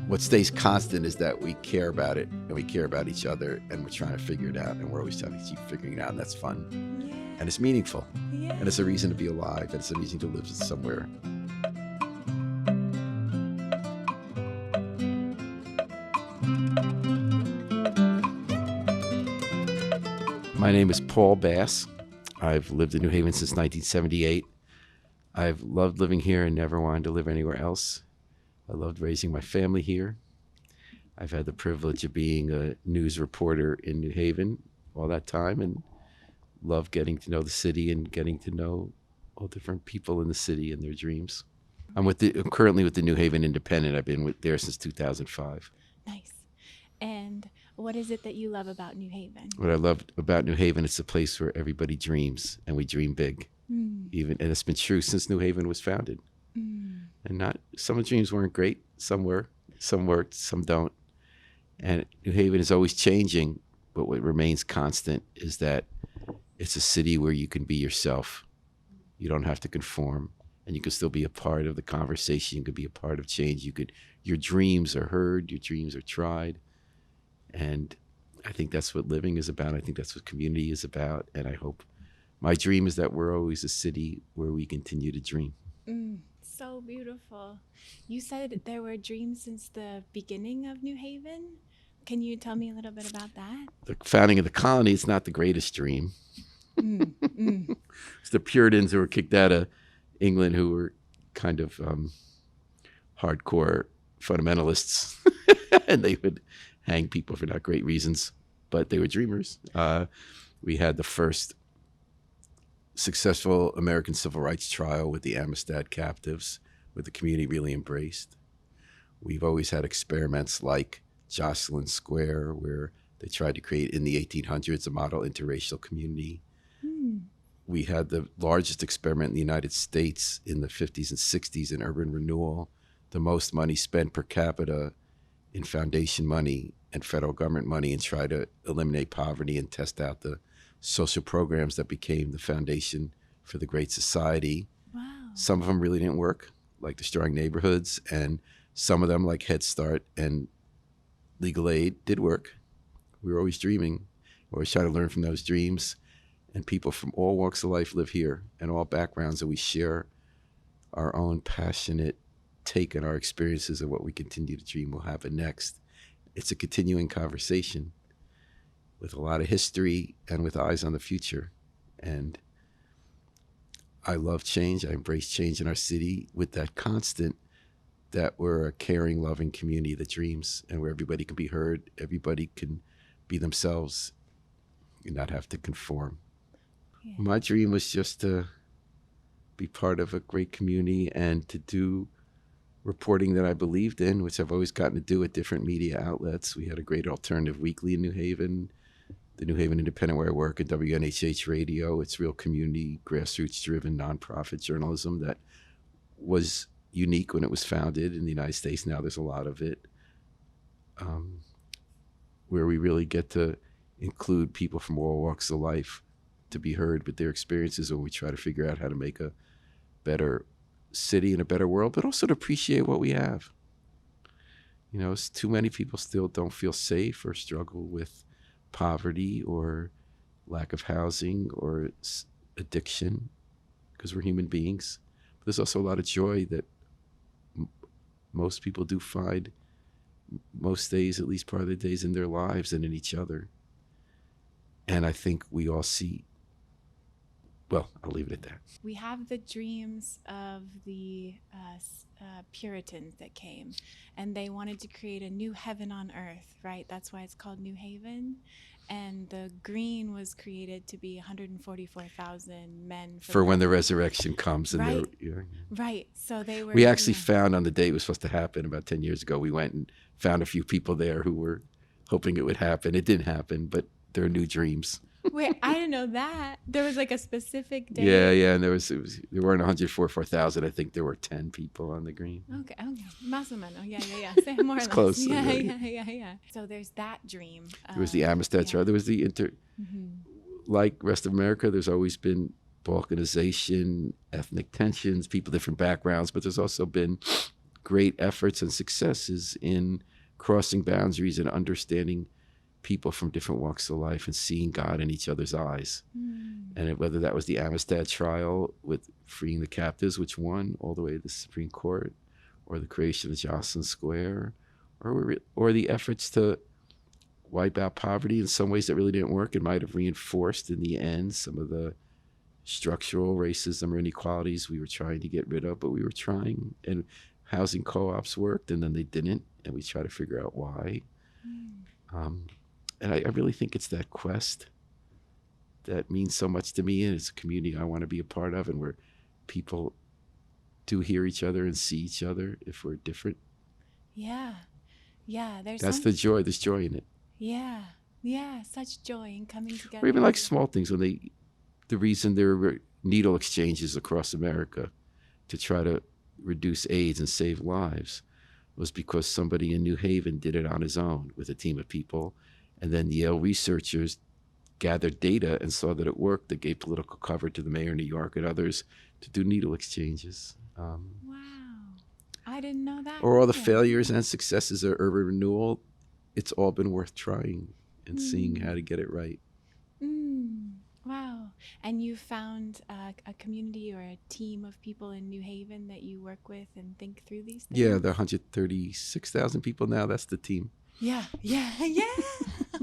what stays constant is that we care about it and we care about each other and we're trying to figure it out and we're always trying to keep figuring it out, and that's fun. Yeah. And it's meaningful. Yeah. And it's a reason to be alive, and it's a reason to live somewhere. My name is Paul Bass. I've lived in New Haven since 1978. I've loved living here and never wanted to live anywhere else. I loved raising my family here. I've had the privilege of being a news reporter in New Haven all that time, and love getting to know the city and getting to know all different people in the city and their dreams. I'm currently with the New Haven Independent. I've been there since 2005. Nice. And what is it that you love about New Haven? What I love about New Haven, it's a place where everybody dreams, and we dream big. And it's been true since New Haven was founded. And some of the dreams weren't great. Some were, some worked, some don't. And New Haven is always changing, but what remains constant is that it's a city where you can be yourself. You don't have to conform, and you can still be a part of the conversation. You can be a part of change. Your dreams are heard, your dreams are tried. And I think that's what living is about. I think that's what community is about. And I hope my dream is that we're always a city where we continue to dream. So beautiful. You said there were dreams since the beginning of New Haven. Can you tell me a little bit about that? The founding of the colony is not the greatest dream. It's the Puritans who were kicked out of England, who were kind of hardcore fundamentalists, and they would hang people for not great reasons, but they were dreamers. We had the first successful American civil rights trial with the Amistad captives, with the community really embraced. We've always had experiments like Jocelyn Square, where they tried to create in the 1800s a model interracial community. We had the largest experiment in the United States in the 50s and 60s in urban renewal, the most money spent per capita in foundation money and federal government money, and try to eliminate poverty and test out the social programs that became the foundation for the Great Society. Wow. Some of them really didn't work, like destroying neighborhoods, and some of them, like headstart and legal aid, did work. We were always dreaming. We always try to learn from those dreams. And people from all walks of life live here, and all backgrounds, and we share our own passionate take on our experiences of what we continue to dream will happen next. It's a continuing conversation with a lot of history and with eyes on the future. And I love change. I embrace change in our city with that constant that we're a caring, loving community that dreams, and where everybody can be heard, everybody can be themselves and not have to conform. Yeah. My dream was just to be part of a great community and to do reporting that I believed in, which I've always gotten to do at different media outlets. We had a great alternative weekly in New Haven, the New Haven Independent, where I work, at WNHH Radio. It's real community, grassroots-driven, nonprofit journalism that was unique when it was founded in the United States. Now there's a lot of it, where we really get to include people from all walks of life to be heard with their experiences when we try to figure out how to make a better city and a better world, but also to appreciate what we have. You know, too many people still don't feel safe or struggle with poverty or lack of housing or addiction, because we're human beings. But there's also a lot of joy that most people do find most days, at least part of the days, in their lives and in each other. And I think we all see, well, I'll leave it at that. We have the dreams of the Puritans that came, and they wanted to create a new heaven on earth, right? That's why it's called New Haven. And the green was created to be 144,000 men. For when the resurrection comes. And right. Yeah. Right. So they were. We actually found on the day it was supposed to happen about 10 years ago, we went and found a few people there who were hoping it would happen. It didn't happen, but there are new dreams. Wait, I didn't know that. There was like a specific day. Yeah, and there weren't 144,000. I think there were 10 people on the green. Okay. Más o menos. Yeah. Say more or less. Close. Yeah. So there's that dream. There was the Amistad trial. There was the like rest of America, there's always been balkanization, ethnic tensions, people different backgrounds, but there's also been great efforts and successes in crossing boundaries and understanding people from different walks of life and seeing God in each other's eyes. And whether that was the Amistad trial with freeing the captives, which won all the way to the Supreme Court, or the creation of Jocelyn Square, or the efforts to wipe out poverty in some ways that really didn't work and might have reinforced in the end some of the structural racism or inequalities we were trying to get rid of, but we were trying. And housing co-ops worked, and then they didn't, and we try to figure out why. And I really think it's that quest that means so much to me, and it's a community I want to be a part of, and where people do hear each other and see each other if we're different. Yeah. That's the joy. There's joy in it. Yeah. Such joy in coming together. Or even like small things when the reason there were needle exchanges across America to try to reduce AIDS and save lives was because somebody in New Haven did it on his own with a team of people. And then Yale researchers gathered data and saw that it worked. They gave political cover to the mayor of New York and others to do needle exchanges. Wow. I didn't know that. Or all the failures and successes of urban renewal. It's all been worth trying and seeing how to get it right. Wow. And you found a community or a team of people in New Haven that you work with and think through these things? Yeah, there are 136,000 people now. That's the team. Yeah.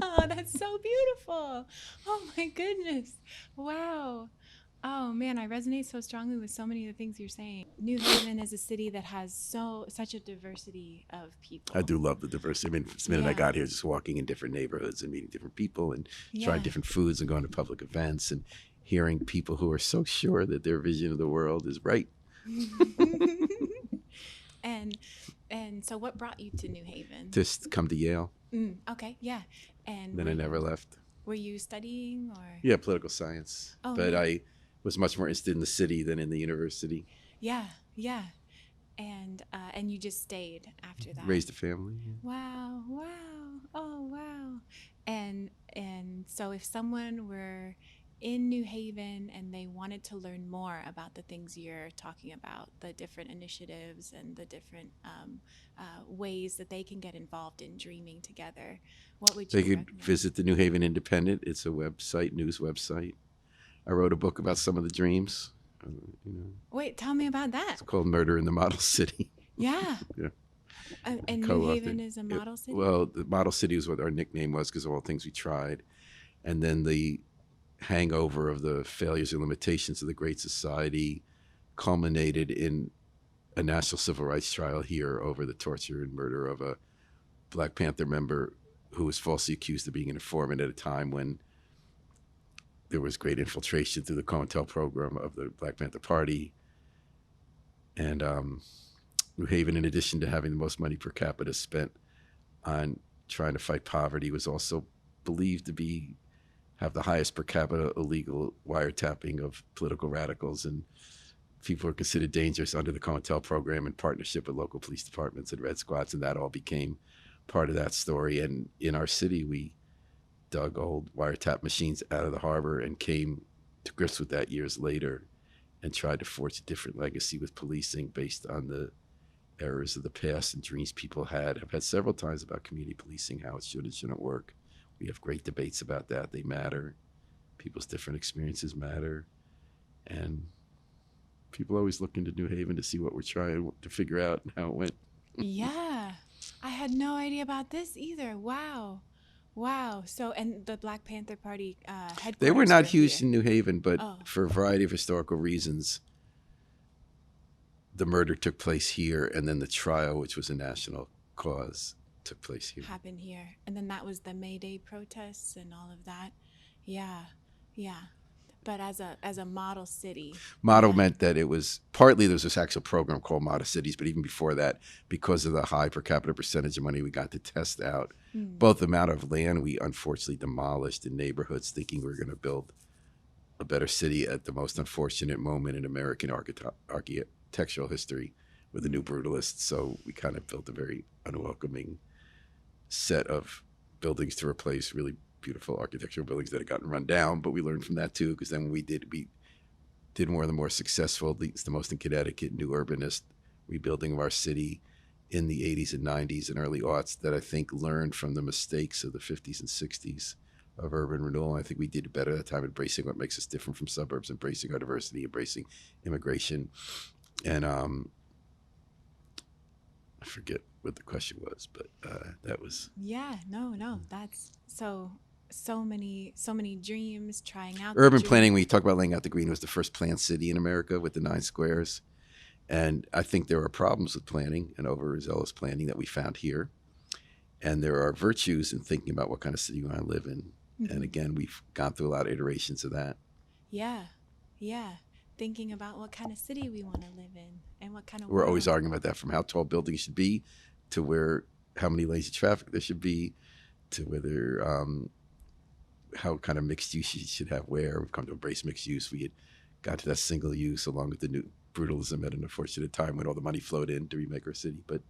Oh, that's so beautiful. Oh my goodness. Wow. Oh man, I resonate so strongly with so many of the things you're saying. New Haven is a city that has such a diversity of people. I do love the diversity. I mean, the minute I got here, just walking in different neighborhoods and meeting different people and trying different foods and going to public events and hearing people who are so sure that their vision of the world is right. And so what brought you to New Haven? Just come to Yale. Okay, yeah. And then I never left. Were you studying or? Yeah, political science. Oh, but yeah. I was much more interested in the city than in the university. Yeah. And you just stayed after that. Raised a family. Wow. Oh, wow. And so if someone were in New Haven and they wanted to learn more about the things you're talking about, the different initiatives and the different ways that they can get involved in dreaming together, what would you recommend? They could visit the New Haven Independent. It's a website, news website. I wrote a book about some of the dreams. Wait, tell me about that. It's called Murder in the Model City. Yeah. Yeah. And New Haven is a model city? Well, the model city is what our nickname was because of all the things we tried. And then the hangover of the failures and limitations of the Great Society culminated in a national civil rights trial here over the torture and murder of a Black Panther member who was falsely accused of being an informant at a time when there was great infiltration through the COINTEL program of the Black Panther Party. And New Haven, in addition to having the most money per capita spent on trying to fight poverty, was also believed to have the highest per capita illegal wiretapping of political radicals and people who are considered dangerous under the COINTEL program in partnership with local police departments and red squads, and that all became part of that story. And in our city, we dug old wiretap machines out of the harbor and came to grips with that years later and tried to forge a different legacy with policing based on the errors of the past and dreams people had. I've had several times about community policing, how it should and shouldn't work. We have great debates about that. They matter. People's different experiences matter. And people always look into New Haven to see what we're trying to figure out and how it went. Yeah. I had no idea about this either. Wow. So, and the Black Panther Party headquarters? They were not huge in New Haven, but for a variety of historical reasons, the murder took place here, and then the trial, which was a national cause, took place here. Happened here. And then that was the May Day protests and all of that. Yeah. But as a model city. Model meant that it was, partly there was this actual program called Model Cities, but even before that, because of the high per capita percentage of money we got to test out, both the amount of land we unfortunately demolished in neighborhoods thinking we were going to build a better city at the most unfortunate moment in American architectural history with the new brutalists. So we kind of built a very unwelcoming set of buildings to replace really beautiful architectural buildings that had gotten run down, but we learned from that too, because then when we did more of the more successful, at least the most in Connecticut, new urbanist rebuilding of our city, in the 80s and 90s and early aughts that I think learned from the mistakes of the 50s and 60s of urban renewal. I think we did better at that time, embracing what makes us different from suburbs, embracing our diversity, embracing immigration. And I forget what the question was, but that was Yeah, no, that's so many dreams, trying out the urban dream. planning. When you talk about laying out the green, was the first planned city in America with the 9 squares. And I think there are problems with planning and overzealous planning that we found here. And there are virtues in thinking about what kind of city you want to live in. And Hmm. again, we've gone through a lot of iterations of that. Yeah, yeah. Thinking about what kind of city we want to live in and what kind of We're always world. arguing about that, from how tall buildings should be to where how many lanes of traffic there should be to whether how kind of mixed use you should have where. We've come to embrace mixed use. We had got to that single use along with the new brutalism at an unfortunate time when all the money flowed in to remake our city. But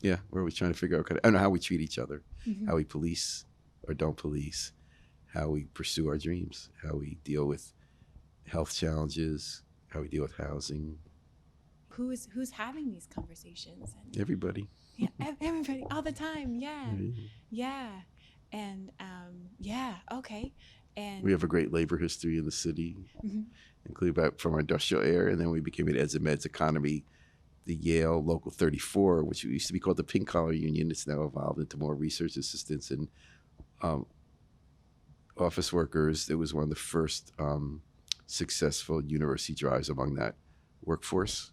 yeah, we're always trying to figure out I don't know how we treat each other, Hmm. how we police or don't police, how we pursue our dreams, how we deal with health challenges, how we deal with housing. Who's having these conversations? And Everybody. yeah, everybody all the time. Yeah, yeah, and yeah, okay, We and have a great labor history in the city, mhm. including back from our industrial era, and then we became an eds and meds economy. The Yale Local 34, which used to be called the Pink Collar Union, it's now evolved into more research assistants and um, office workers. It was one of the first successful university drives among that workforce,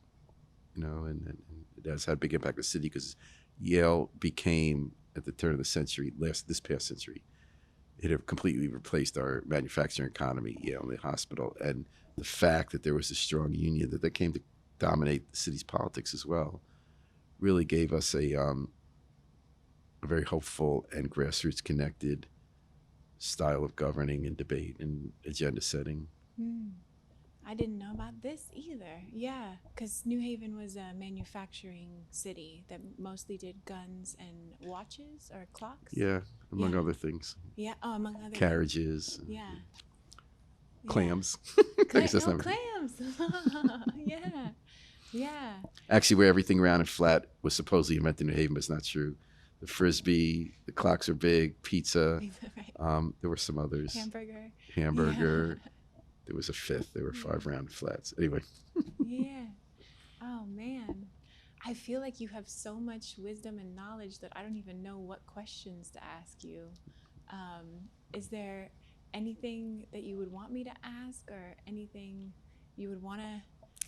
and it has had a big impact on the city because Yale became, at the turn of the century, this past century, it had completely replaced our manufacturing economy, Yale and the hospital. And the fact that there was a strong union that came to dominate the city's politics as well really gave us a very hopeful and grassroots connected style of governing and debate and agenda setting. Mm, I didn't know about this either. Yeah, because New Haven was a manufacturing city that mostly did guns and watches or clocks. Yeah, among Yeah, other things, yeah. Oh, among other things. carriages, Yeah, yeah. clams. I guess that's Oh, not clams. Yeah, yeah. actually where everything round and flat was supposedly invented in New Haven, but it's not true. The frisbee, the clocks are big, pizza. Right. There were some others. Hamburger. Yeah, Hamburger. There was a fifth. There were yeah, 5 round flats. Anyway, yeah. Oh man. I feel like you have so much wisdom and knowledge that I don't even know what questions to ask you. Is there anything that you would want me to ask or anything you would want to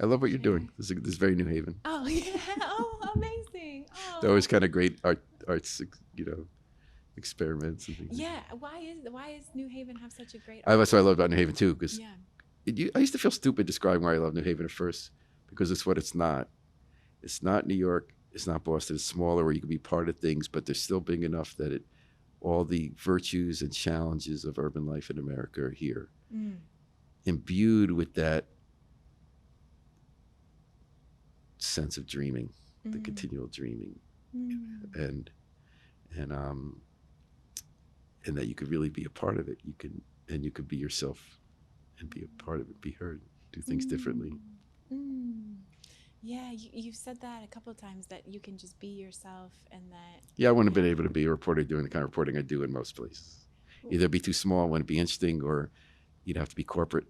I love what you're share? doing. This is very New Haven. Oh, yeah. Oh, amazing. They're always Oh. kind of great arts, experiments and things. Yeah, why is New Haven have such a great art That's what I love scene? about New Haven too, because Yeah. I used to feel stupid describing why I love New Haven at first, because it's what it's not. It's not New York. It's not Boston. It's smaller where you can be part of things, but they're still big enough that all the virtues and challenges of urban life in America are here, Mm, imbued with that sense of dreaming, the mm, continual dreaming, mm, and and um and that you could really be a part of it. You could be yourself and be a part of it, be heard, do things mm, differently. mm. Yeah, you've said that a couple of times that you can just be yourself and that, Yeah, I wouldn't have yeah. been able to be a reporter doing the kind of reporting I do in most places. Either be too small, wouldn't be interesting, or you'd have to be corporate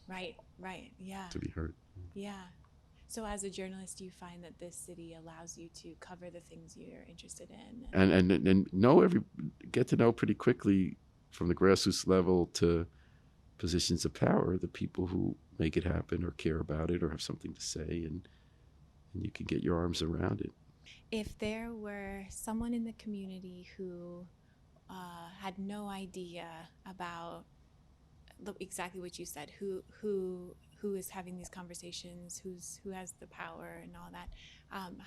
Right, right. Yeah, to be heard. yeah. So as a journalist, you find that this city allows you to cover the things you're interested in and And get to know pretty quickly from the grassroots level to positions of power the people who make it happen or care about it or have something to say, and you can get your arms around it. if there were someone in the community who had no idea about exactly what you said, who is having these conversations, who has the power and all that,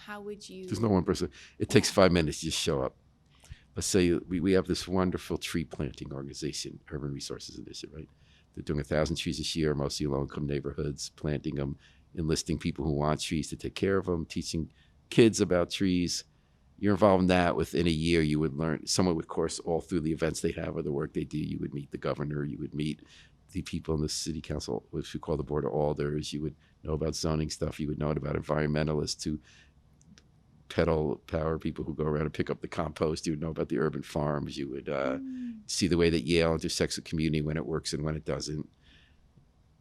how would There's no you? one person. It takes Yeah. 5 minutes to just show up. Let's say we have this wonderful tree planting organization, Urban Resources Initiative, right? They're doing 1,000 trees this year, mostly low-income neighborhoods, planting them, enlisting people who want trees to take care of them, teaching kids about trees. You're involved in that. Within a year, you would learn. Someone would course all through the events they have or the work they do. You would meet the governor. You would meet the people in the city council, which we call the board of alders. You would know about zoning stuff. You would know about environmentalists who pedal power people who go around and pick up the compost. You would know about the urban farms. You would Mm. see the way that Yale intersects with community, when it works and when it doesn't.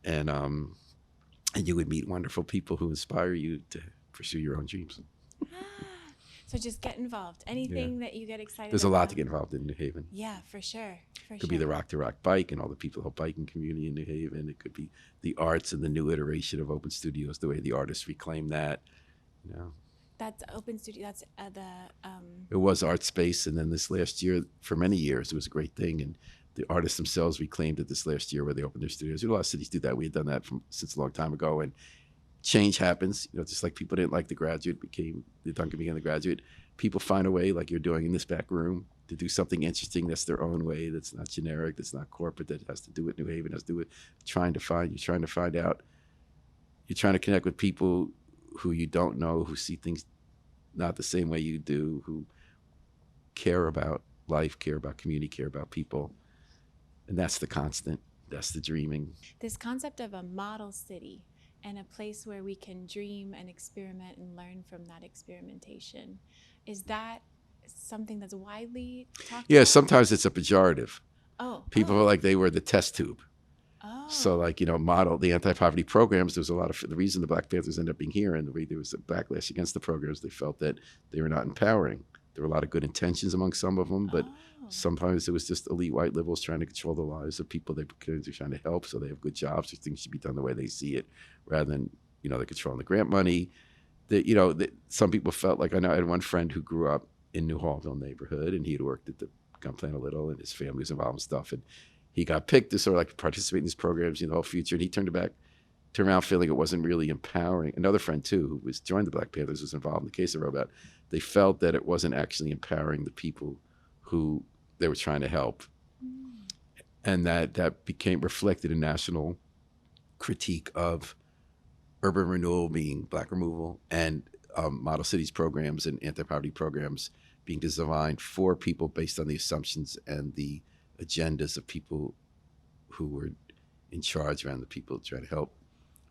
And you would meet wonderful people who inspire you to pursue your own dreams. So just get involved. Yeah. Anything that you get excited There's a about. lot to get involved in New Haven. Yeah, for sure. For Could sure. be the Rock to Rock Bike and all the people who help biking community in New Haven. It could be the arts and the new iteration of open studios, the way the artists reclaim that. You know, That's open studio. That's the it was art space, and then this last year, for many years, it was a great thing. And the artists themselves reclaimed it this last year, where they opened their studios. You know, a lot of cities do that. We had done that since a long time ago, and change happens. You know, just like people didn't like The Graduate, the Duncan became The Graduate. People find a way, like you're doing in this back room, to do something interesting that's their own way, that's not generic, that's not corporate, that has to do with New Haven, has to do with you're trying to find out, you're trying to connect with people who you don't know, who see things not the same way you do, who care about life, care about community, care about people. And that's the constant. That's the dreaming. this concept of a model city and a place where we can dream and experiment and learn from that experimentation. Is that something that's widely talked Yeah, about? sometimes it's a pejorative. Oh. People feel like they were the test tube. Oh. So, like, you know, model the anti-poverty programs. There's a lot of the reason the Black Panthers ended up being here, and the way there was a backlash against the programs. They felt that they were not empowering. There were a lot of good intentions among some of them, but sometimes it was just elite white liberals trying to control the lives of people they're trying to help, so they have good jobs. So things should be done the way they see it, rather than, you know, they're controlling the grant money. That, you know, that some people felt like, I know I had one friend who grew up in New Hallville neighborhood, and he had worked at the gun plant a little, and his family was involved in stuff, and he got picked to sort of like participate in these programs, you know, the whole future, and he turned around feeling it wasn't really empowering. Another friend too, who was joined the Black Panthers, was involved in the case I wrote about. They felt that it wasn't actually empowering the people who they were trying to help, and that became reflected in national critique of urban renewal being Black removal, and model cities programs and anti-poverty programs being designed for people based on the assumptions and the agendas of people who were in charge around the people trying to help.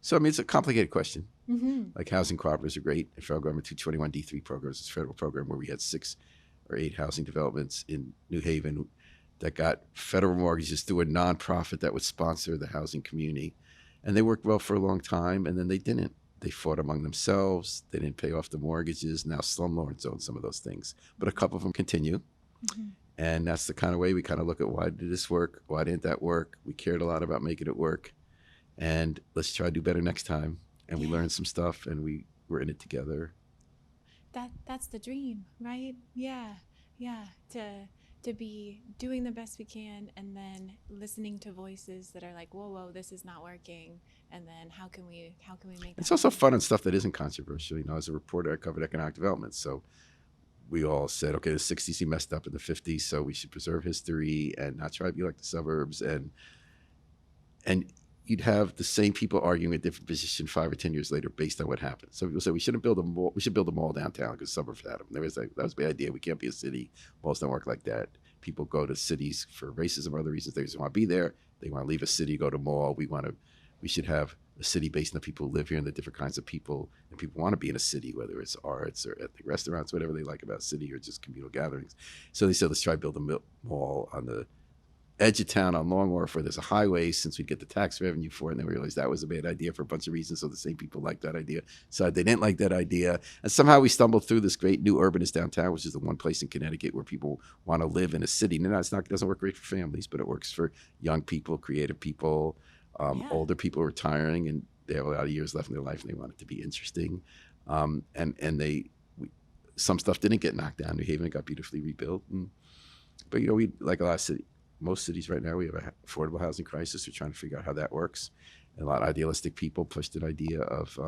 So, I mean, it's a complicated question. Mm-hmm. Like, housing cooperatives are great. The federal government 221D3 programs is a federal program where we had 6 or 8 housing developments in New Haven that got federal mortgages through a nonprofit that would sponsor the housing community. And they worked well for a long time, and then they didn't. They fought among themselves. They didn't pay off the mortgages. Now slumlords own some of those things. But a couple of them continue. Mm-hmm. And that's the kind of way we kind of look at, why did this work? Why didn't that work? We cared a lot about making it work. And let's try to do better next time. And we learned some stuff, and we were in it together. That's the dream, right? Yeah. To be doing the best we can, and then listening to voices that are like, whoa, this is not working, and then how can we make It's that also happen? fun and stuff that isn't controversial. You know, as a reporter, I covered economic development. So we all said, okay, the 60s he messed up in the 50s, so we should preserve history and not try to be like the suburbs. And you'd have the same people arguing a different position 5 or 10 years later based on what happened. Some people say we shouldn't build a mall. We should build a mall downtown because suburbs had them. There was that was a bad idea. We can't be a city. Malls don't work like that. People go to cities for racism or other reasons. They just want to be there. They want to leave a city, go to a mall. We should have a city based on the people who live here and the different kinds of people. And people want to be in a city, whether it's arts or ethnic restaurants, whatever they like about a city, or just communal gatherings. So they said, let's try to build a mall on the edge of town on Long Wharf where there's a highway, since we'd get the tax revenue for it. And then we realized that was a bad idea for a bunch of reasons. So the same people liked that idea. So they didn't like that idea. And somehow we stumbled through this great new urbanist downtown, which is the one place in Connecticut where people want to live in a city. No, it doesn't work great for families, but it works for young people, creative people, older people retiring, and they have a lot of years left in their life and they want it to be interesting. Some stuff didn't get knocked down. New Haven got beautifully rebuilt. But, you know, we, like a lot of most cities right now, we have an affordable housing crisis. We're trying to figure out how that works. And a lot of idealistic people pushed an idea of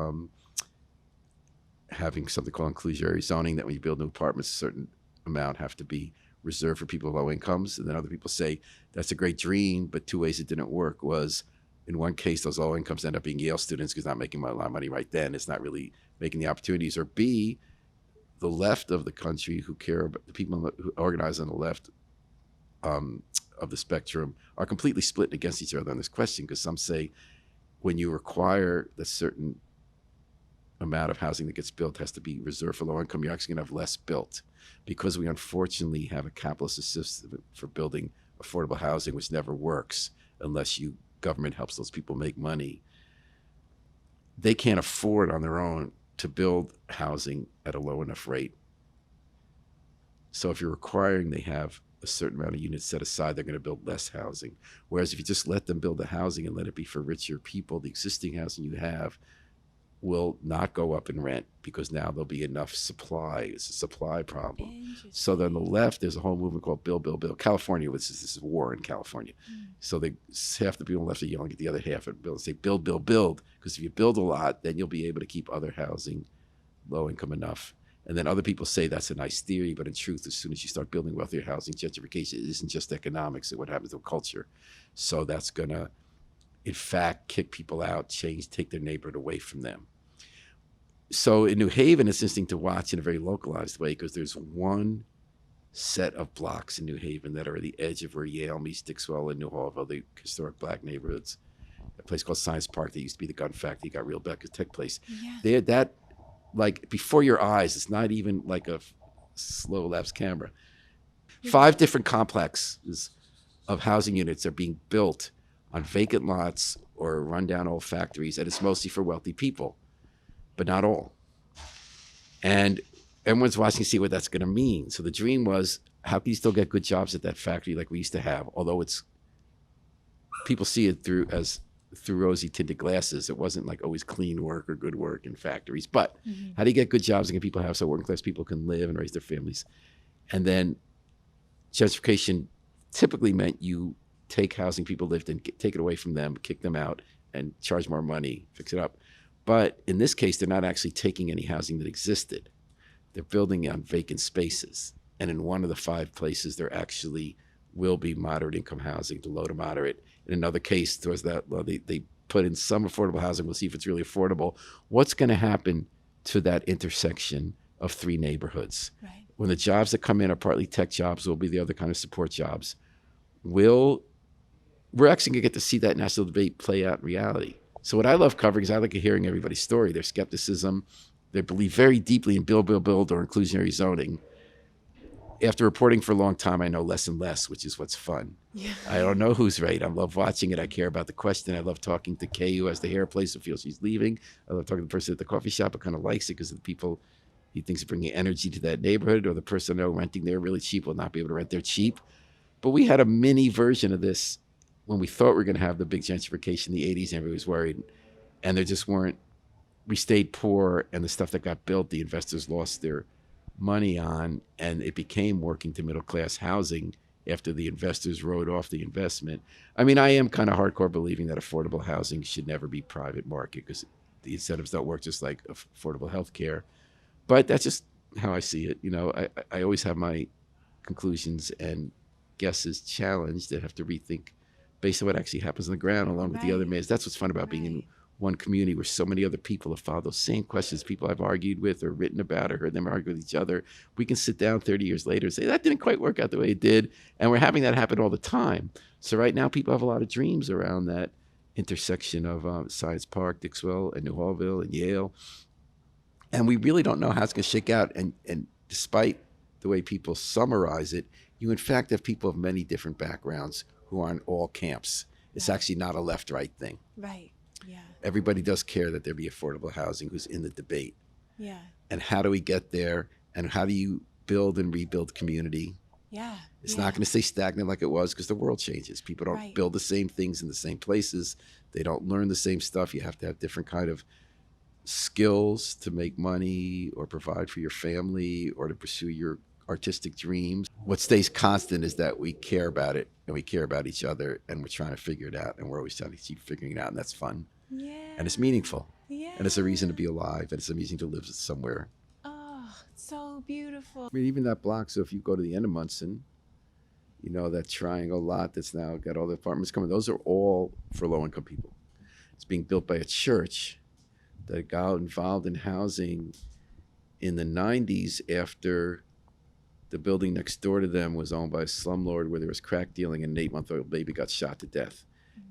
having something called inclusionary zoning, that when you build new apartments, a certain amount have to be reserved for people with low incomes. And then other people say that's a great dream, but 2 ways it didn't work was, in one case, those low incomes end up being Yale students because not making a lot of money right then. It's not really making the opportunities. Or B, the left of the country who care about the people who organize on the left of the spectrum are completely split against each other on this question, because some say when you require that certain amount of housing that gets built has to be reserved for low income, you're actually going to have less built, because we unfortunately have a capitalist system for building affordable housing, which never works unless government helps those people make money. They can't afford on their own to build housing at a low enough rate. So if you're requiring they have a certain amount of units set aside, they're going to build less housing. Whereas if you just let them build the housing and let it be for richer people, the existing housing you have will not go up in rent, because now there'll be enough supply. It's a supply problem. So then on the left, there's a whole movement called Build, Build, Build. California, this is war in California. So half the people on the left are yelling at the other half and say, build, build, build. Because if you build a lot, then you'll be able to keep other housing low income enough. And then other people say that's a nice theory, but in truth, as soon as you start building wealthier housing, gentrification isn't just economics, it's what happens to culture. So that's going to, in fact, kick people out, take their neighborhood away from them. So in New Haven, it's interesting to watch in a very localized way, because there's one set of blocks in New Haven that are at the edge of where Yale meets Dixwell and New Hallville, the historic black neighborhoods. A place called Science Park that used to be the gun factory, got real back, a tech place. Yeah. That, like, before your eyes, it's not even like a slow lapse camera. 5 different complexes of housing units are being built on vacant lots or rundown old factories, and it's mostly for wealthy people, but not all. And everyone's watching to see what that's going to mean. So the dream was, how can you still get good jobs at that factory like we used to have? Although people see it through rosy tinted glasses. It wasn't like always clean work or good work in factories. But how do you get good jobs and get people to have so working class people can live and raise their families? And then gentrification typically meant you take housing people lived in, take it away from them, kick them out, and charge more money, fix it up. But in this case, they're not actually taking any housing that existed. They're building on vacant spaces. And in one of the 5 places, there actually will be moderate income housing to low to moderate. In another case, towards that, well, they put in some affordable housing. We'll see if it's really affordable. What's going to happen to that intersection of 3 neighborhoods? Right. When the jobs that come in are partly tech jobs, will be the other kind of support jobs. We're actually going to get to see that national debate play out in reality. So what I love covering is I like hearing everybody's story, their skepticism. They believe very deeply in build, build, build or inclusionary zoning. After reporting for a long time, I know less and less, which is what's fun. Yeah. I don't know who's right. I love watching it. I care about the question. I love talking to Kay, who has the hair place, who feels she's leaving. I love talking to the person at the coffee shop who kind of likes it because of the people he thinks are bringing energy to that neighborhood, or the person I know renting there really cheap will not be able to rent there cheap. But we had a mini version of this when we thought we were going to have the big gentrification in the 80s, and everybody was worried. And there just weren't. We stayed poor, and the stuff that got built, the investors lost their money on, and it became working to middle class housing after the investors wrote off the investment. I mean, I am kind of hardcore believing that affordable housing should never be private market, because the incentives don't work just like affordable health care. But that's just how I see it. You know, I always have my conclusions and guesses challenged and have to rethink based on what actually happens on the ground, along with the other mans. That's what's fun about being in one community where so many other people have followed those same questions, people I've argued with or written about or heard them argue with each other. We can sit down 30 years later and say, that didn't quite work out the way it did. And we're having that happen all the time. So right now, people have a lot of dreams around that intersection of Science Park, Dixwell, and New Hallville, and Yale. And we really don't know how it's going to shake out. And despite the way people summarize it, you in fact have people of many different backgrounds who are in all camps. It's actually not a left-right thing. Right. Yeah. Everybody does care that there be affordable housing who's in the debate. Yeah. And how do we get there? And how do you build and rebuild community? Yeah. It's not going to stay stagnant like it was, because the world changes. People don't build the same things in the same places. They don't learn the same stuff. You have to have different kind of skills to make money or provide for your family or to pursue your artistic dreams. What stays constant is that we care about it and we care about each other, and we're trying to figure it out, and we're always trying to keep figuring it out, and that's fun. Yeah. And it's meaningful. Yeah. And it's a reason to be alive, and it's a reason to live somewhere. Oh, so beautiful. I mean, even that block, so if you go to the end of Munson, you know, that triangle lot that's now got all the apartments coming, those are all for low-income people. It's being built by a church that got involved in housing in the 90s after the building next door to them was owned by a slumlord where there was crack dealing, and an 8-month-old baby got shot to death.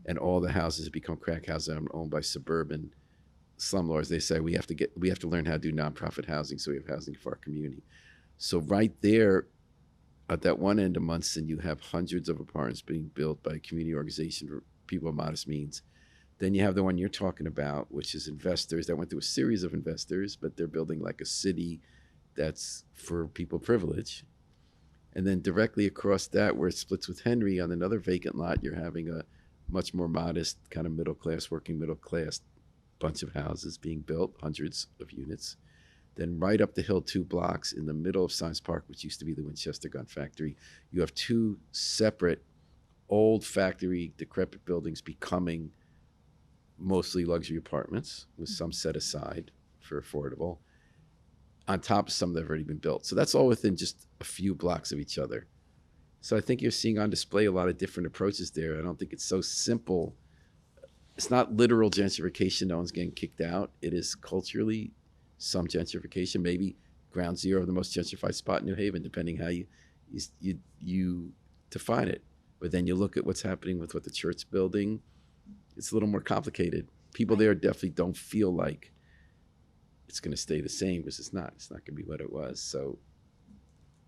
And all the houses have become crack houses owned by suburban slumlords, they say we have to learn how to do nonprofit housing so we have housing for our community. So right there at that one end of Munson, you have hundreds of apartments being built by a community organization for people of modest means. Then you have the one you're talking about, which is investors that went through a series of investors, but they're building like a city that's for people privileged. And then directly across that, where it splits with Henry on another vacant lot, you're having a much more modest kind of middle class, working middle class bunch of houses being built, hundreds of units. Then right up the hill, 2 blocks in the middle of Science Park, which used to be the Winchester Gun Factory, you have two separate old factory decrepit buildings becoming mostly luxury apartments with some set aside for affordable on top of some that have already been built. So that's all within just a few blocks of each other. So I think you're seeing on display a lot of different approaches there. I don't think it's so simple. It's not literal gentrification. No one's getting kicked out. It is culturally some gentrification, maybe ground zero, the most gentrified spot in New Haven, depending how you define it. But then you look at what's happening with what the church building. It's a little more complicated. People there definitely don't feel like it's going to stay the same because it's not. It's not going to be what it was. So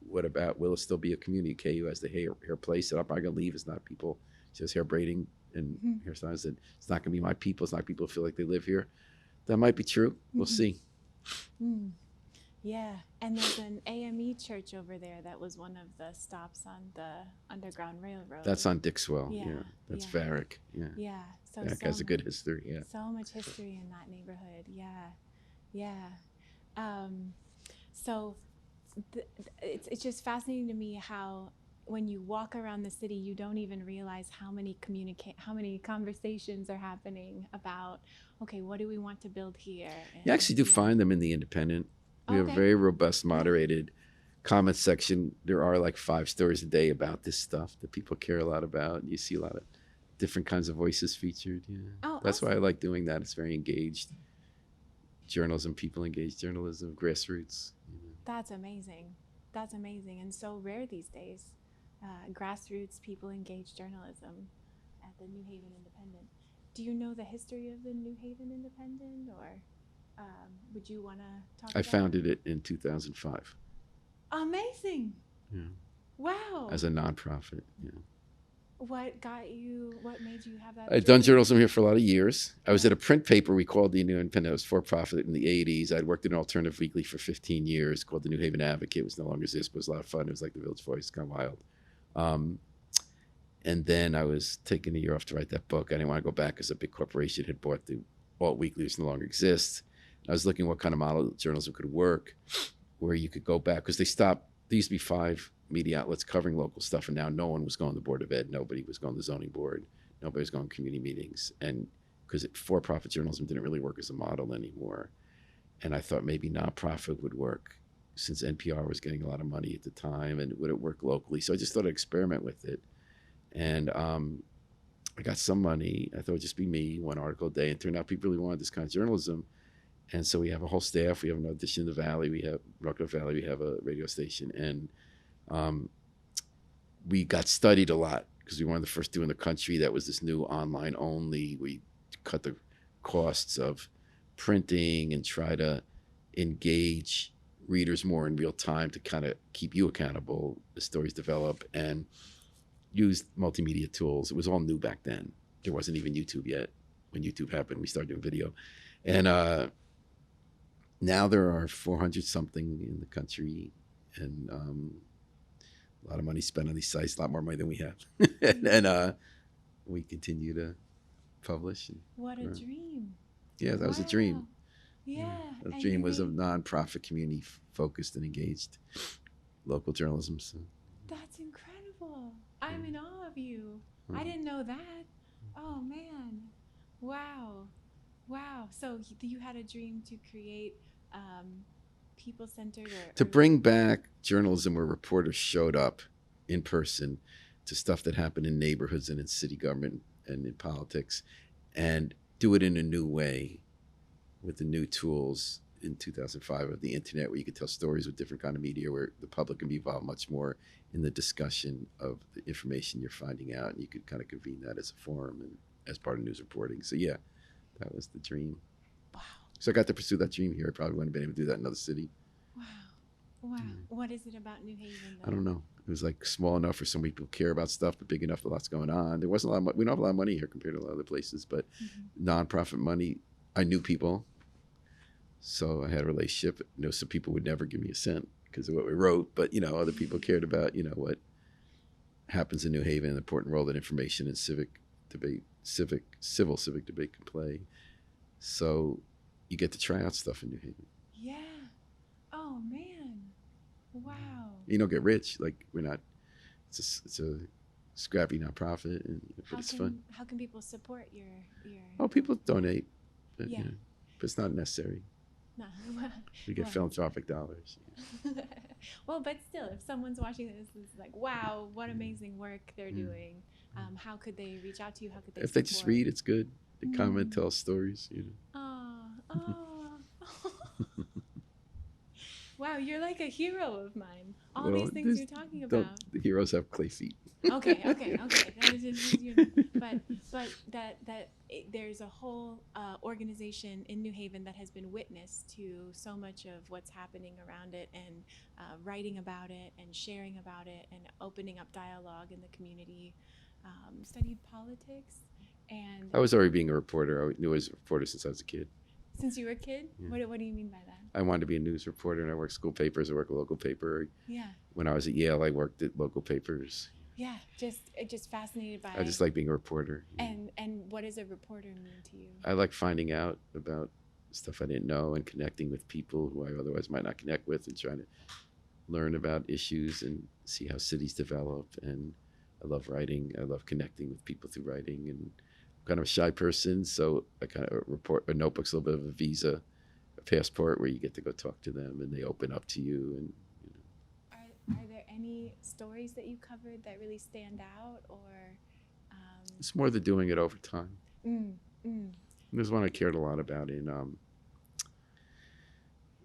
what about, will it still be a community? KU has the hair place that I'm probably going to leave. It's not people just hair braiding and hairstyles. That it's not going to be my people. It's not people who feel like they live here. That might be true. We'll see. Yeah, and there's an AME church over there that was one of the stops on the Underground Railroad. That's on Dixwell. Yeah, that's Varick. Yeah, so Varick has a good history. Yeah, so much history in that neighborhood. Yeah. So it's just fascinating to me how when you walk around the city, you don't even realize how many conversations are happening about, okay, what do we want to build here? And, you actually do find them in the Independent. We have a very robust, moderated comment section. There are like 5 stories a day about this stuff that people care a lot about. You see a lot of different kinds of voices featured. Yeah, that's why I like doing that. It's very engaged journalism, people engaged journalism, grassroots. That's amazing. That's amazing, and so rare these days. Grassroots, people engaged journalism at the New Haven Independent. Do you know the history of the New Haven Independent, or would you want to talk about it? I founded it in 2005. Amazing. Yeah. Wow. As a nonprofit. Yeah. What made you have that? I'd done journalism here for a lot of years. I was at a print paper we called the New Independent. It was for-profit in the 80s. I'd worked at an alternative weekly for 15 years called the New Haven Advocate. It was no longer exist, but it was a lot of fun. It was like the Village Voice, kind of wild. And then I was taking a year off to write that book. I didn't want to go back because a big corporation had bought the alt weekly, which no longer exists. I was looking what kind of model journalism could work, where you could go back, because they stopped. There used to be 5 media outlets covering local stuff, and now no one was going to the Board of Ed. Nobody was going to the zoning board. Nobody was going to community meetings. And because for-profit journalism didn't really work as a model anymore. And I thought maybe nonprofit would work, since NPR was getting a lot of money at the time, and would it work locally? So I just thought I'd experiment with it. And I got some money. I thought it would just be me, 1 article a day. And it turned out people really wanted this kind of journalism. And so we have a whole staff. We have an audition in the Valley. We have Rockland Valley. We have a radio station. And we got studied a lot because we were one of the first 2 in the country that was this new online only. We cut the costs of printing and try to engage readers more in real time to kind of keep you accountable as stories develop, and used multimedia tools. It was all new back then. There wasn't even YouTube yet. When YouTube happened, we started doing video. And now there are 400 something in the country, and a lot of money spent on these sites, a lot more money than we have. and we continue to publish. What a dream. Yeah, that was a dream. Yeah. The dream was of nonprofit, community focused and engaged local journalism. So. That's incredible. I'm in awe of you. I didn't know that. Oh man. Wow. So you had a dream to create people-centered to bring back journalism where reporters showed up in person to stuff that happened in neighborhoods and in city government and in politics, and do it in a new way with the new tools in 2005 of the internet, where you could tell stories with different kind of media, where the public can be involved much more in the discussion of the information you're finding out, and you could kind of convene that as a forum and as part of news reporting. So yeah, that was the dream. Wow. So I got to pursue that dream here. I probably wouldn't have been able to do that in another city. Wow. Wow. What is it about New Haven, I though? don't know. It was like small enough for some people to care about stuff, but big enough for lots going on. There wasn't a lot of we don't have a lot of money here compared to a lot of other places, but nonprofit money. I knew people, so I had a relationship. Some people would never give me a cent because of what we wrote, but other people cared about what happens in New Haven, the important role that information and civil civic debate can play. So you get to try out stuff in New Haven. Yeah. Oh, man. Wow. You don't get rich. Like we're not. It's a scrappy nonprofit, but it's fun. How can people support your? Oh, people donate, but, Yeah. But it's not necessary. No. We get philanthropic dollars. Well, but still, if someone's watching this, it's like, wow, what amazing work they're doing. How could they reach out to you? How could they? If they just read, it's good. They comment, tell stories. Wow, you're like a hero of mine. All these things you're talking about. The heroes have clay feet. Okay. That is just, but there's a whole organization in New Haven that has been witness to so much of what's happening around it, and writing about it and sharing about it and opening up dialogue in the community. Studied politics, and I was already being a reporter. I knew I was a reporter since I was a kid. Since you were a kid? Yeah. What do you mean by that? I wanted to be a news reporter, and I worked school papers. I worked a local paper. Yeah. When I was at Yale, I worked at local papers. Yeah, just fascinated by. I just like being a reporter. And what does a reporter mean to you? I like finding out about stuff I didn't know and connecting with people who I otherwise might not connect with, and trying to learn about issues and see how cities develop. And I love writing. I love connecting with people through writing. And I'm kind of a shy person, so I kind of a notebook's a little bit of a visa, a passport where you get to go talk to them and they open up to you. And Are there any stories that you covered that really stand out, or? It's more the doing it over time. There's one I cared a lot about in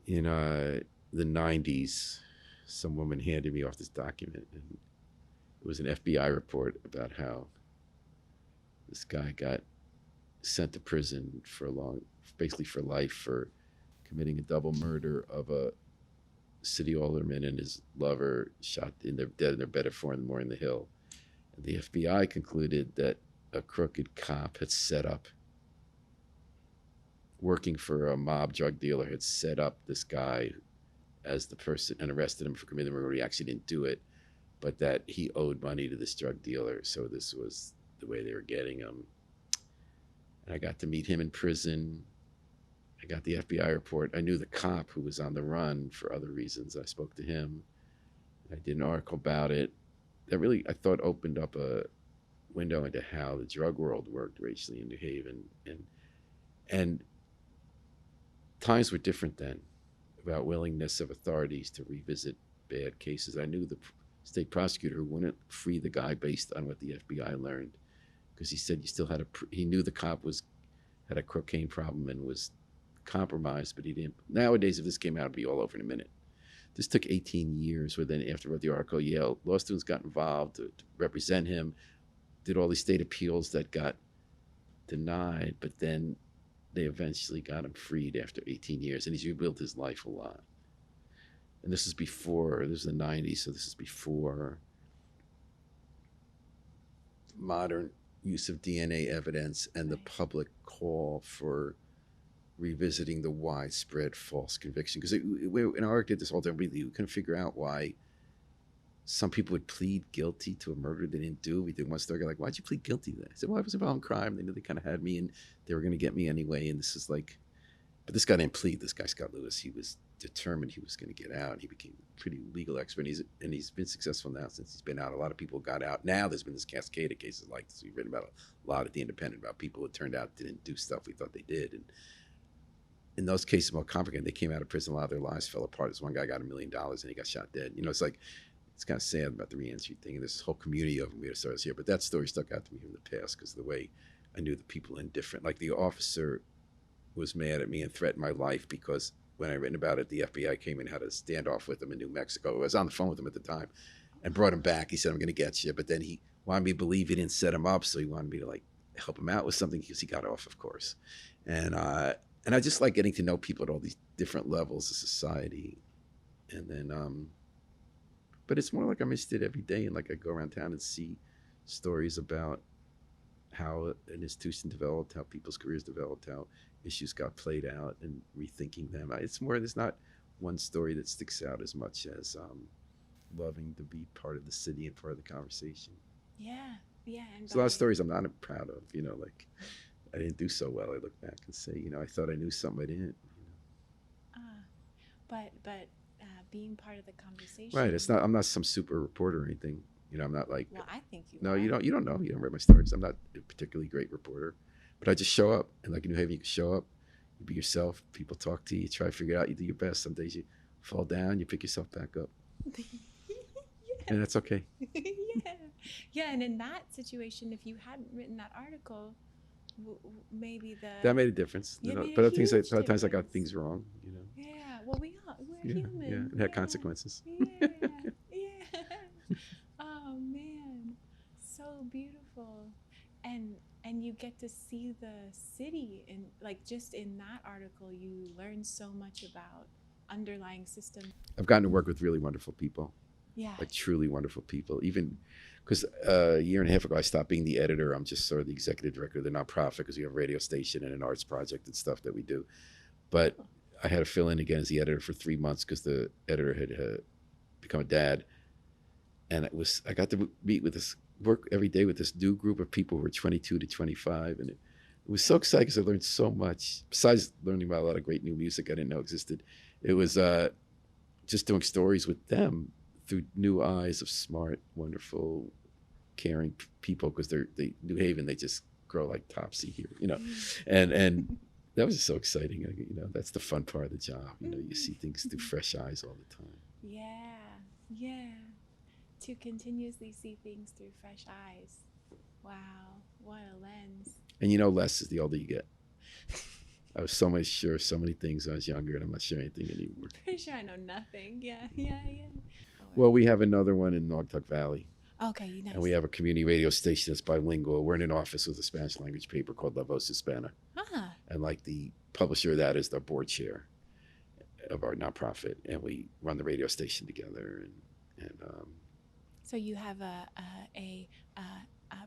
the 90s. Some woman handed me off this document, and it was an FBI report about how this guy got sent to prison basically for life, for committing a double murder of a city alderman and his lover, shot dead in their bed at 4 a.m. in the Hill. And the FBI concluded that a crooked cop had set up, working for a mob drug dealer, had set up this guy as the person and arrested him for committing the murder. He actually didn't do it, but that he owed money to this drug dealer. So this was the way they were getting him. And I got to meet him in prison. I got the FBI report. I knew the cop who was on the run for other reasons. I spoke to him. I did an article about it. That really, I thought, opened up a window into how the drug world worked racially in New Haven. And times were different then, about willingness of authorities to revisit bad cases. I knew the state prosecutor who wouldn't free the guy based on what the FBI learned, because he said you still had he knew the cop had a cocaine problem and was compromised, but he didn't. Nowadays, if this came out, it'd be all over in a minute. This took 18 years, where then after I wrote the article, Yale law students got involved to represent him, did all these state appeals that got denied, but then they eventually got him freed after 18 years, and he's rebuilt his life a lot. And this is the 90s, so this is before modern use of DNA evidence and the public call for revisiting the widespread false conviction. Because in our did this all the time, we couldn't figure out why some people would plead guilty to a murder they didn't do. We did one story like, why'd you plead guilty to that? I said, well, I was involved in crime. They knew they kind of had me, and they were going to get me anyway. And this is like, but this guy didn't plead. This guy, Scott Lewis, he was determined he was going to get out. He became a pretty legal expert, and he's been successful now since he's been out. A lot of people got out. Now there's been this cascade of cases like this. We've written about a lot at The Independent about people who turned out didn't do stuff we thought they did. And in those cases, more complicated, they came out of prison, a lot of their lives fell apart. This one guy got $1 million and he got shot dead. It's like, it's kind of sad about the reentry thing. And this whole community of them, we started here. But that story stuck out to me from the past because of the way I knew the people indifferent. Like the officer was mad at me and threatened my life because when I written about it, the FBI came and had a standoff with him in New Mexico. I was on the phone with him at the time and brought him back. He said, I'm going to get you. But then he wanted me to believe he didn't set him up. So he wanted me to like help him out with something because he got off, of course. And And I just like getting to know people at all these different levels of society. And then, but it's more like I'm interested every day, and like I go around town and see stories about how an institution developed, how people's careers developed, how issues got played out, and rethinking them. It's more, there's not one story that sticks out as much as loving to be part of the city and part of the conversation. Yeah, yeah, and There's a lot of by stories I'm not proud of, like I didn't do so well. I look back and say, I thought I knew something I didn't. uh, but being part of the Right. It's conversation. not. I'm not some super reporter or anything. I'm not like. Well, I think you No, are. you don't. You don't know. You don't read my stories. I'm not a particularly great reporter, but I just show up. And like in New Haven, you can show up, you be yourself. People talk to you. You try to figure it out. You do your best. Some days you fall down. You pick yourself back up, Yeah. and that's okay. Yeah, yeah, and in that situation, if you hadn't written that article, maybe That the made a difference. you made a But other things, huge other times I got difference. things wrong. Yeah, well, we're Yeah, yeah. human. It had Yeah, consequences. yeah, yeah. Oh man, so beautiful, and and you get to see the city, and like just in that article, you learn so much about underlying systems. I've gotten to work with really wonderful people, Yeah. like truly wonderful people. Even because a year and a half ago, I stopped being the editor. I'm just sort of the executive director of the nonprofit because we have a radio station and an arts project and stuff that we do. But I had to fill in again as the editor for 3 months because the editor had become a dad, and I got to meet with this work every day with this new group of people who were 22 to 25, and it was so exciting because I learned so much. Besides learning about a lot of great new music I didn't know existed, it was just doing stories with them through new eyes of smart, wonderful, caring people because they New Haven, they just grow like topsy here, and that was just so exciting. That's the fun part of the job. You see things through fresh eyes all the time. Yeah, yeah. To continuously see things through fresh eyes. Wow, what a lens. And less as the older you get. I was sure so many things when I was younger, and I'm not sure anything anymore. Pretty sure I know nothing. Yeah, yeah, yeah. Well, we have another one in Naugatuck Valley, Okay, nice. and we have a community radio station that's bilingual. We're in an office with a Spanish language paper called La Voz Hispana, Ah, and like the publisher of that is the board chair of our nonprofit, and we run the radio station together. And so you have a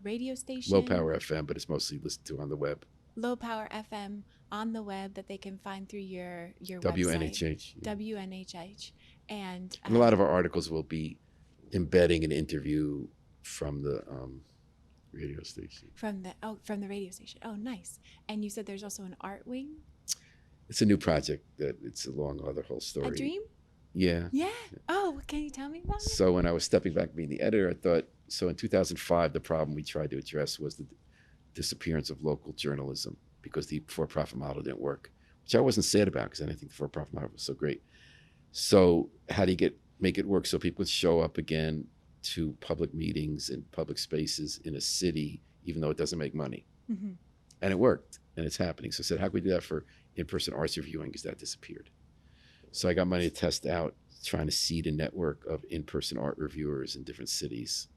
radio station, low power FM, but it's mostly listened to on the web. low power FM on the web that they can find through your website, WNHH. Yeah. WNHH, and And a lot of our articles will be embedding an interview from the radio station. from the radio station. Oh, nice. And you said there's also an art wing. It's a new project that it's a long other whole story. A dream? Yeah. Yeah. Oh, can you tell me about it? So when I was stepping back being the editor, I thought, so in 2005, the problem we tried to address was the disappearance of local journalism because the for-profit model didn't work, which I wasn't sad about because I didn't think the for-profit model was so great. So how do you make it work so people would show up again to public meetings and public spaces in a city, even though it doesn't make money? Mm-hmm. And it worked, and it's happening. So I said, how can we do that for in-person arts reviewing, because that disappeared. So I got money to test out, trying to seed a network of in-person art reviewers in different cities.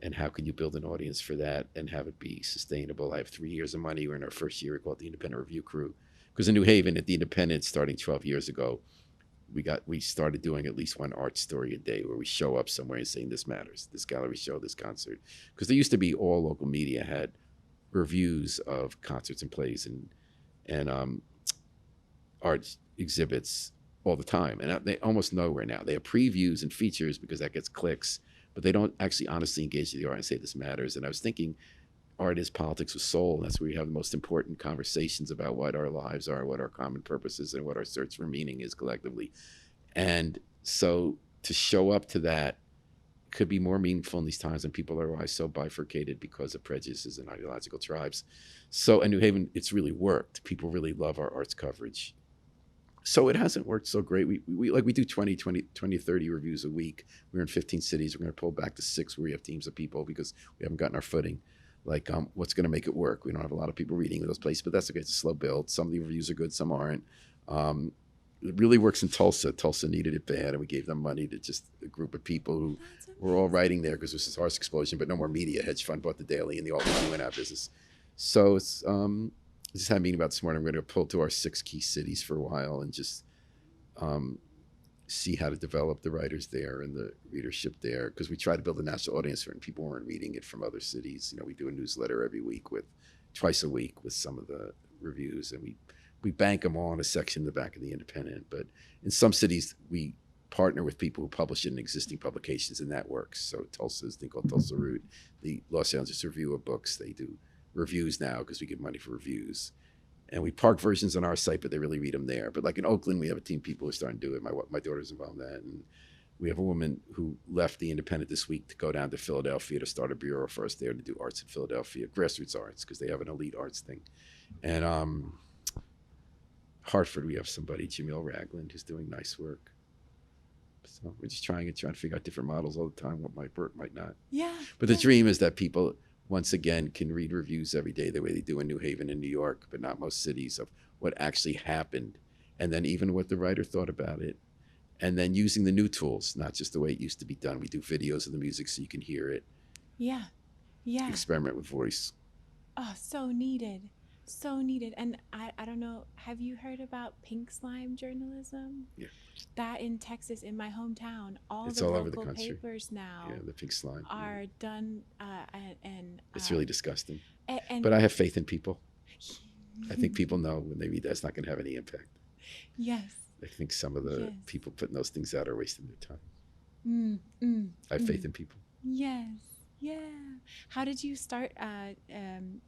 And how can you build an audience for that and have it be sustainable? I have 3 years of money. We're in our first year. We call it the Independent Review Crew. Because in New Haven, at the Independent, starting 12 years ago, we started doing at least one art story a day where we show up somewhere and saying, this matters, this gallery show, this concert. Because there used to be all local media had reviews of concerts and plays and art exhibits all the time. And they almost nowhere now. They have previews and features because that gets clicks, but they don't actually honestly engage with the art and say this matters. And I was thinking art is politics with soul. And that's where we have the most important conversations about what our lives are, what our common purpose is, and what our search for meaning is collectively. And so to show up to that could be more meaningful in these times when people are always so bifurcated because of prejudices and ideological tribes. So in New Haven, it's really worked. People really love our arts coverage. So it hasn't worked so great. We do 20, 30 reviews a week. We're in 15 cities. We're going to pull back to 6 where we have teams of people because we haven't gotten our footing. Like, what's going to make it work? We don't have a lot of people reading in those places, but that's okay. It's a slow build. Some of the reviews are good, some aren't. It really works in Tulsa. Tulsa needed it bad, and we gave them money to just a group of people who were all writing there because there was this arts explosion, but no more media. Hedge fund bought the Daily, and the alt went out of business. So it's just had a meeting about this morning. I'm going to pull to our 6 key cities for a while and just see how to develop the writers there and the readership there, because we try to build a national audience for it, and people weren't reading it from other cities. We do a newsletter every week twice a week with some of the reviews, and we bank them all in a section in the back of the Independent. But in some cities, we partner with people who publish it in existing publications, and that works. So Tulsa's thing called Tulsa Root, the Los Angeles Review of Books, they do reviews now because we give money for reviews. And we park versions on our site, but they really read them there. But like in Oakland, we have a team of people who are starting to do it. My daughter's involved in that. And we have a woman who left the Independent this week to go down to Philadelphia to start a bureau for us there to do arts in Philadelphia, grassroots arts, because they have an elite arts thing. And Hartford, we have somebody, Jamil Ragland, who's doing nice work. So we're just trying to figure out different models all the time, what might work, might not. Yeah. But the dream is that people, once again, can read reviews every day the way they do in New Haven and New York, but not most cities, of what actually happened, and then even what the writer thought about it, and then using the new tools, not just the way it used to be done. We do videos of the music so you can hear it. Yeah. Yeah. Experiment with voice. Oh, so needed. So needed. And I don't know, have you heard about pink slime journalism? Yeah. That in Texas, in my hometown, It's the all over local the country. papers now Yeah, the pink slime. are done and It's really disgusting. And but I have faith in people. I think people know when they read that it's not going to have any impact. Yes. I think some of the Yes. people putting those things out are wasting their time. I have faith in people. Yes. Yeah. How did you start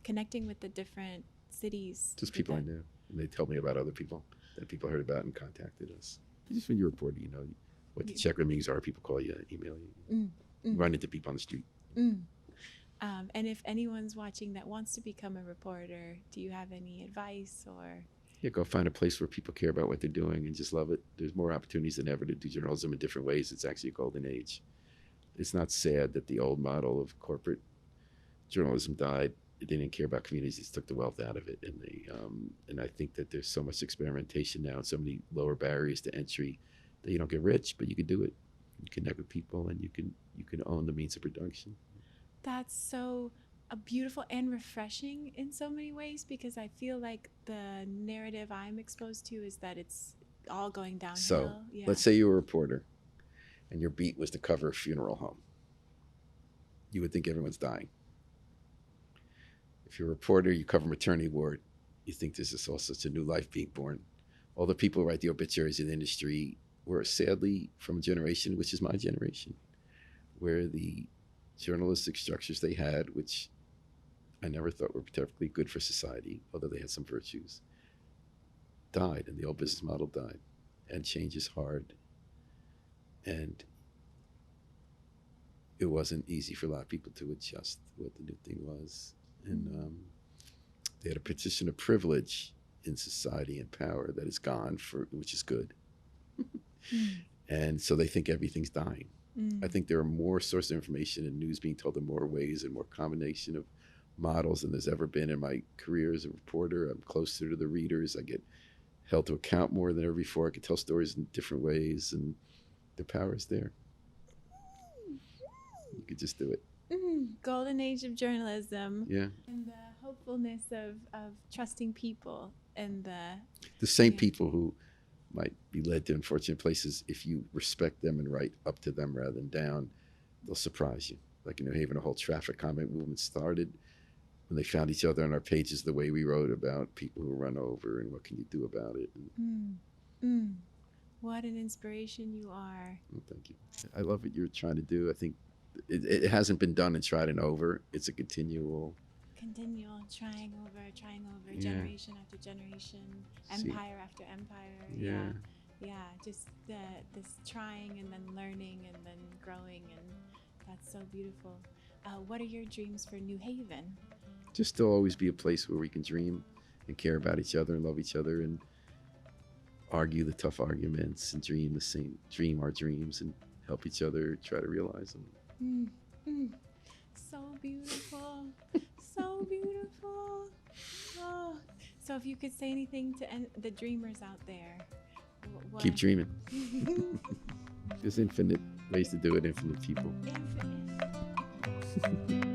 connecting with the different cities? Just people I knew. And they told me about other people that people heard about and contacted us. Just when you're a reporter, what the check meetings are. People call you, email you, run into people on the street. And if anyone's watching that wants to become a reporter, do you have any advice or? Yeah, go find a place where people care about what they're doing and just love it. There's more opportunities than ever to do journalism in different ways. It's actually a golden age. It's not sad that the old model of corporate journalism died. They didn't care about communities. It took the wealth out of it. And I think that there's so much experimentation now and so many lower barriers to entry that you don't get rich, but you can do it. You connect with people, and you can own the means of production. That's so beautiful and refreshing in so many ways, because I feel like the narrative I'm exposed to is that it's all going downhill. So yeah. Let's say you were a reporter and your beat was to cover a funeral home. You would think everyone's dying. If you're a reporter, you cover maternity ward, you think this is all such a new life being born. All the people who write the obituaries in the industry were sadly from a generation, which is my generation, where the journalistic structures they had, which I never thought were particularly good for society, although they had some virtues, died, and the old business model died. And change is hard. And it wasn't easy for a lot of people to adjust what the new thing was. And they had a position of privilege in society and power that is gone, which is good. And so they think everything's dying. I think there are more sources of information and news being told in more ways and more combination of models than there's ever been in my career as a reporter. I'm closer to the readers. I get held to account more than ever before. I can tell stories in different ways, and the power is there. You could just do it. Golden age of journalism. Yeah. And the hopefulness of trusting people, and the same people who might be led to unfortunate places, if you respect them and write up to them rather than down, they'll surprise you. Like in New Haven, a whole traffic comment movement started when they found each other on our pages the way we wrote about people who run over and what can you do about it. What an inspiration you are. Well, thank you. I love what you're trying to do. I think it hasn't been done and tried and over. It's a continual trying over, Yeah. generation after generation, empire after empire. Yeah, just this trying and then learning and then growing, and that's so beautiful. What are your dreams for New Haven? Just to always be a place where we can dream and care about each other and love each other and argue the tough arguments and dream our dreams and help each other try to realize them. So beautiful. So beautiful. Oh. So if you could say anything to the dreamers out there, what? Keep dreaming. There's infinite ways to do it, infinite people. Infinite.